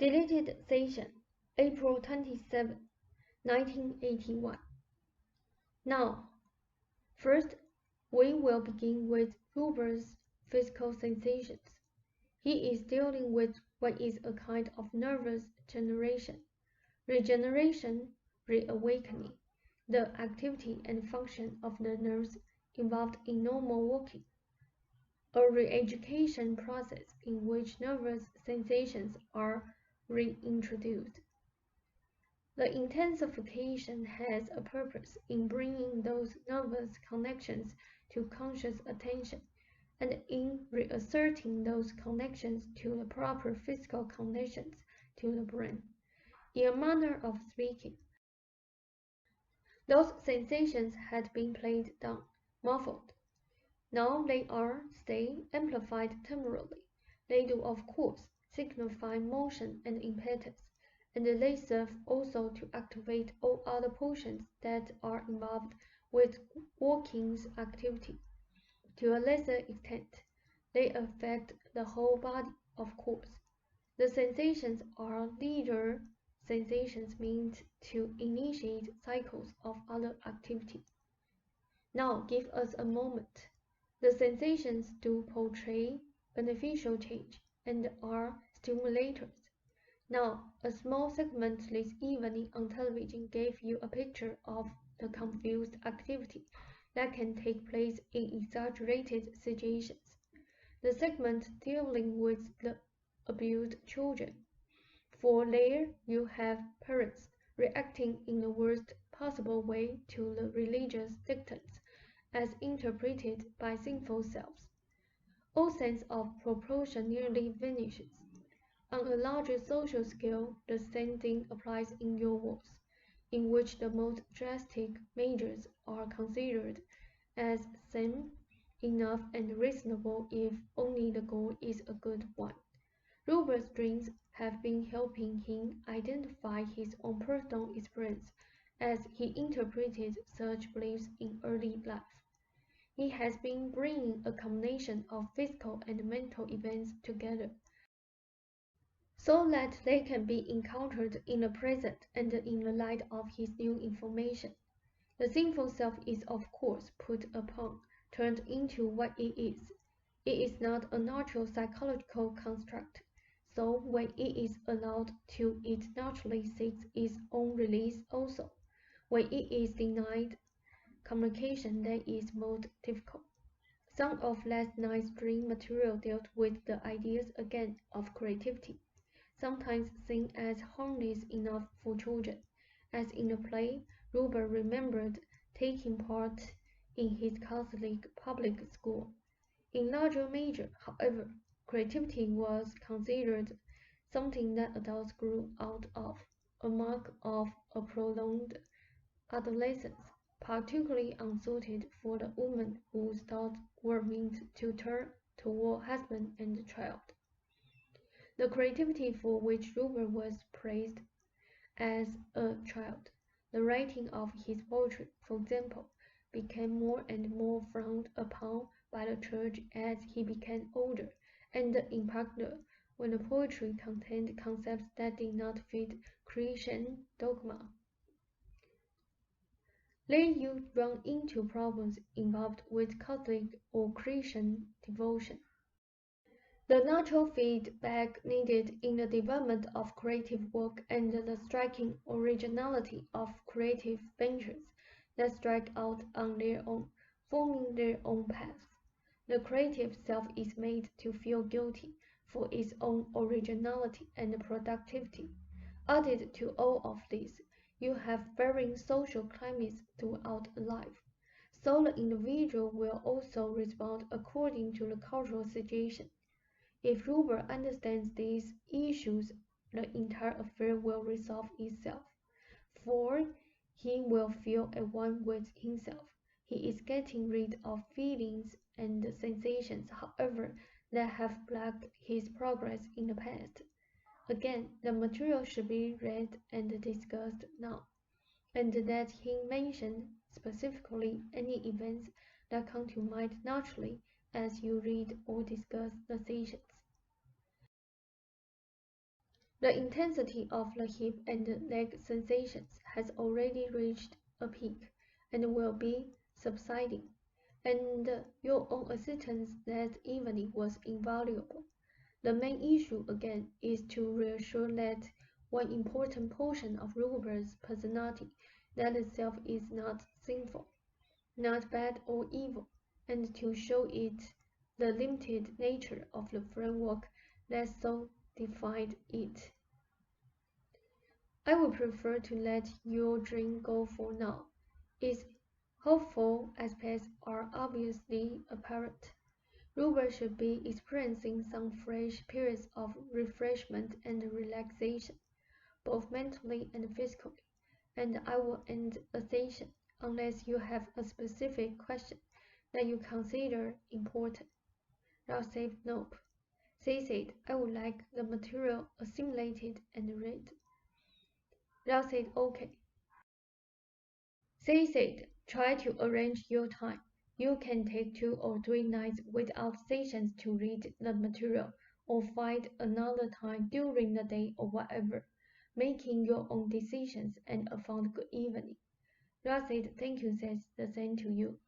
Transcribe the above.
Deleted session, April 27, 1981. Now, first, we will begin with Huber's physical sensations. He is dealing with what is a kind of nervous regeneration, reawakening, the activity and function of the nerves involved in normal walking, a re-education process in which nervous sensations are reintroduced. The intensification has a purpose in bringing those nervous connections to conscious attention and in reasserting those connections to the proper physical connections to the brain. In a manner of speaking, those sensations had been played down, muffled. Now they are, say, amplified temporally. They do, of course, signify motion and impetus, and they serve also to activate all other portions that are involved with walking's activity. To a lesser extent, they affect the whole body, of course. The sensations are leader sensations meant to initiate cycles of other activity. Now give us a moment. The sensations do portray beneficial change and are stimulators. Now, a small segment this evening on television gave you a picture of the confused activity that can take place in exaggerated situations. The segment dealing with the abused children. For there you have parents reacting in the worst possible way to the religious dictates as interpreted by sinful selves. All sense of proportion nearly vanishes. On a larger social scale, the same thing applies in your works, in which the most drastic measures are considered as sane enough and reasonable if only the goal is a good one. Huber's dreams have been helping him identify his own personal experience as he interpreted such beliefs in early life. He has been bringing a combination of physical and mental events together, so that they can be encountered in the present and in the light of his new information. The sinful self is of course put upon, turned into what it is. It is not a natural psychological construct, so when it is allowed to, it naturally seeks its own release also. When it is denied communication, that is most difficult. Some of last night's dream material dealt with the ideas again of creativity, sometimes seen as harmless enough for children, as in a play Huber remembered taking part in his Catholic public school. In larger measure, however, creativity was considered something that adults grew out of, a mark of a prolonged adolescence, particularly unsuited for the women whose thoughts were meant to turn toward husband and child. The creativity for which Huber was praised as a child, the writing of his poetry, for example, became more and more frowned upon by the church as he became older, and in particular when the poetry contained concepts that did not fit Christian dogma. Then you run into problems involved with Catholic or Christian devotion. The natural feedback needed in the development of creative work and the striking originality of creative ventures that strike out on their own, forming their own paths. The creative self is made to feel guilty for its own originality and productivity. Added to all of this, you have varying social climates throughout life, so the individual will also respond according to the cultural situation. If Huber understands these issues, the entire affair will resolve itself, for he will feel at one with himself. He is getting rid of feelings and sensations, however, that have blocked his progress in the past. Again, the material should be read and discussed now, and that he mention specifically any events that come to mind naturally as you read or discuss the sessions. The intensity of the hip and leg sensations has already reached a peak and will be subsiding, and your own assistance that evening was invaluable. The main issue again is to reassure that one important portion of Rupert's personality, that the self is not sinful, not bad or evil, and to show it the limited nature of the framework that so defined it. I would prefer to let your dream go for now. Its hopeful aspects are obviously apparent. Rupert should be experiencing some fresh periods of refreshment and relaxation, both mentally and physically, and I will end a session unless you have a specific question that you consider important. Ralph said nope. They said I would like the material assimilated and read. Ralph said okay. They said try to arrange your time. You can take 2 or 3 nights without sessions to read the material, or find another time during the day or whatever, making your own decisions, and I found good evening. Ralph said thank you, says the same to you.